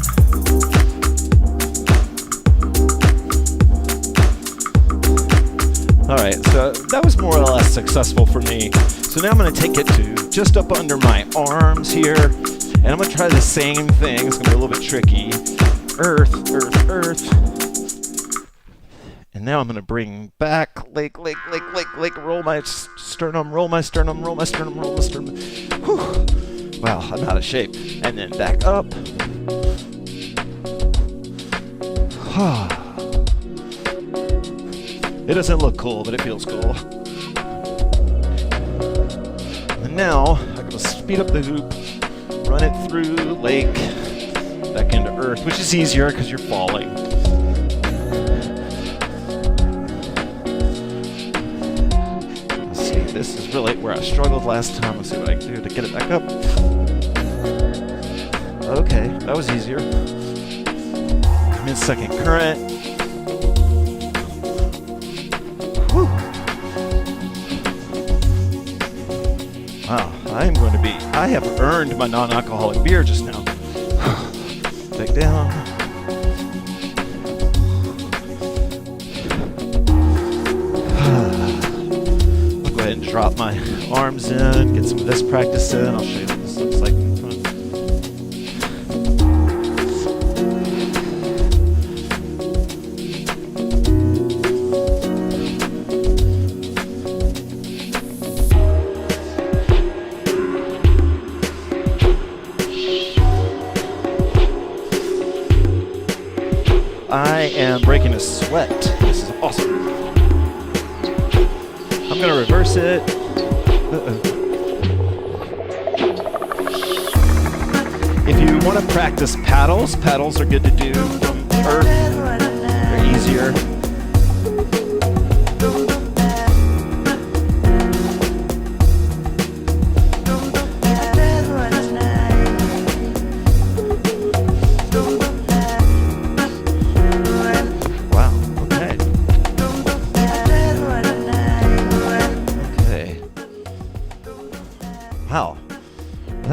Alright, so that was more or less successful for me. So now I'm going to take it to just up under my arms here. And I'm going to try the same thing. It's going to be a little bit tricky. Earth, earth, earth. And now I'm going to bring back lake, lake, lake, lake, lake. Roll my sternum, roll my sternum, roll my sternum, roll my sternum. Whew. Wow, I'm out of shape. And then back up. It doesn't look cool, but it feels cool. And now, I'm going to speed up the hoop, run it through lake, back into earth, which is easier because you're falling. Let's see, this is really where I struggled last time. Let's see what I can do to get it back up. Okay, that was easier. I'm in second current. Whew. Wow, I have earned my non-alcoholic beer just now. Back down. I'll go ahead and drop my arms in, get some of this practice in. I'll show you what this looks like in front. I am breaking a sweat. This is awesome. I'm going to reverse it. If you want to practice paddles are good to do from earth. They're easier.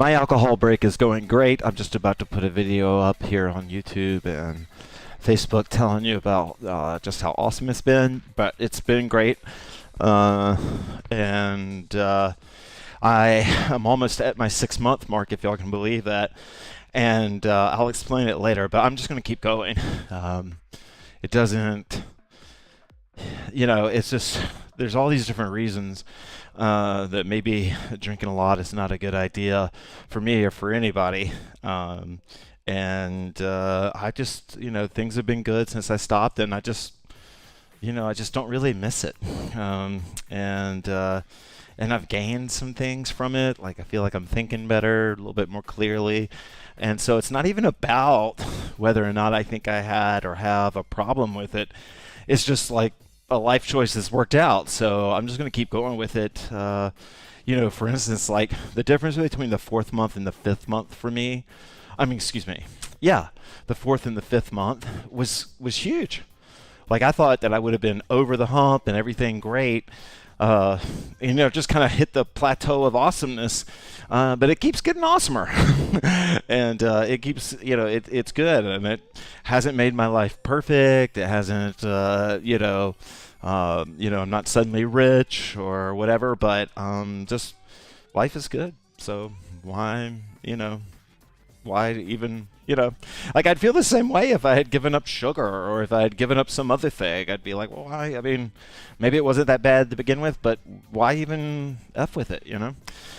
My alcohol break is going great. I'm just about to put a video up here on YouTube and Facebook telling you about just how awesome it's been, but it's been great. And I am almost at my 6-month mark, if y'all can believe that. And I'll explain it later, but I'm just going to keep going. It doesn't, it's just, there's all these different reasons that maybe drinking a lot is not a good idea for me or for anybody. And I just, things have been good since I stopped, and I just don't really miss it. And I've gained some things from it. Like I feel like I'm thinking better, a little bit more clearly. And so it's not even about whether or not I think I had or have a problem with it. It's just like a life choice that's worked out. So I'm just going to keep going with it. For instance, like the difference between the 4th month and the 5th month for me, the 4th and the 5th month was huge. Like I thought that I would have been over the hump and everything great. Just kind of hit the plateau of awesomeness, but it keeps getting awesomer, and it keeps, it's good, and it hasn't made my life perfect. It hasn't, I'm not suddenly rich or whatever, but just life is good. So why even, like I'd feel the same way if I had given up sugar or if I had given up some other thing. I'd be like, well, why? I mean, maybe it wasn't that bad to begin with, but why even F with it,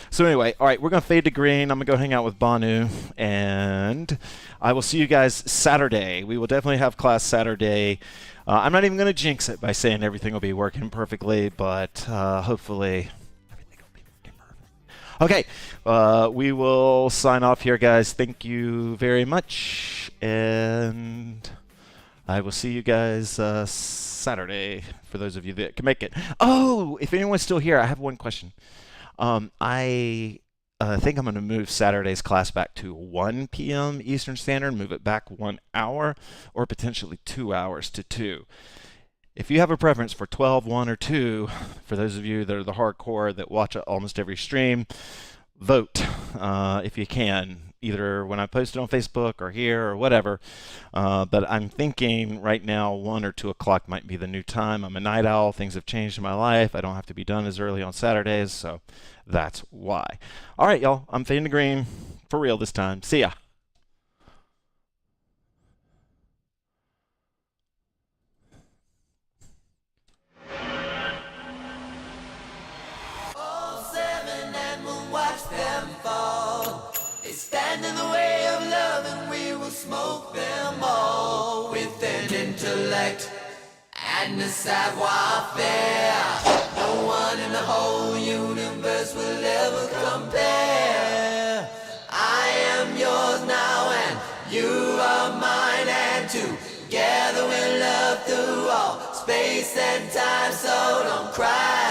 So anyway, all right, we're going to fade to green. I'm going to go hang out with Banu, and I will see you guys Saturday. We will definitely have class Saturday. I'm not even going to jinx it by saying everything will be working perfectly, but hopefully everything will be working perfect. Okay, we will sign off here, guys. Thank you very much, and I will see you guys Saturday for those of you that can make it. Oh, if anyone's still here, I have one question. I think I'm going to move Saturday's class back to 1 p.m. Eastern Standard, move it back 1 hour, or potentially 2 hours to 2. If you have a preference for 12, 1, or 2, for those of you that are the hardcore that watch almost every stream, vote if you can, either when I post it on Facebook or here or whatever. But I'm thinking right now 1 or 2 o'clock might be the new time. I'm a night owl. Things have changed in my life. I don't have to be done as early on Saturdays, so that's why. All right, y'all. I'm fading to green for real this time. See ya. Stand in the way of love and we will smoke them all with an intellect and a savoir-faire. No one in the whole universe will ever compare. I am yours now and you are mine, and together we'll love through all space and time, so don't cry.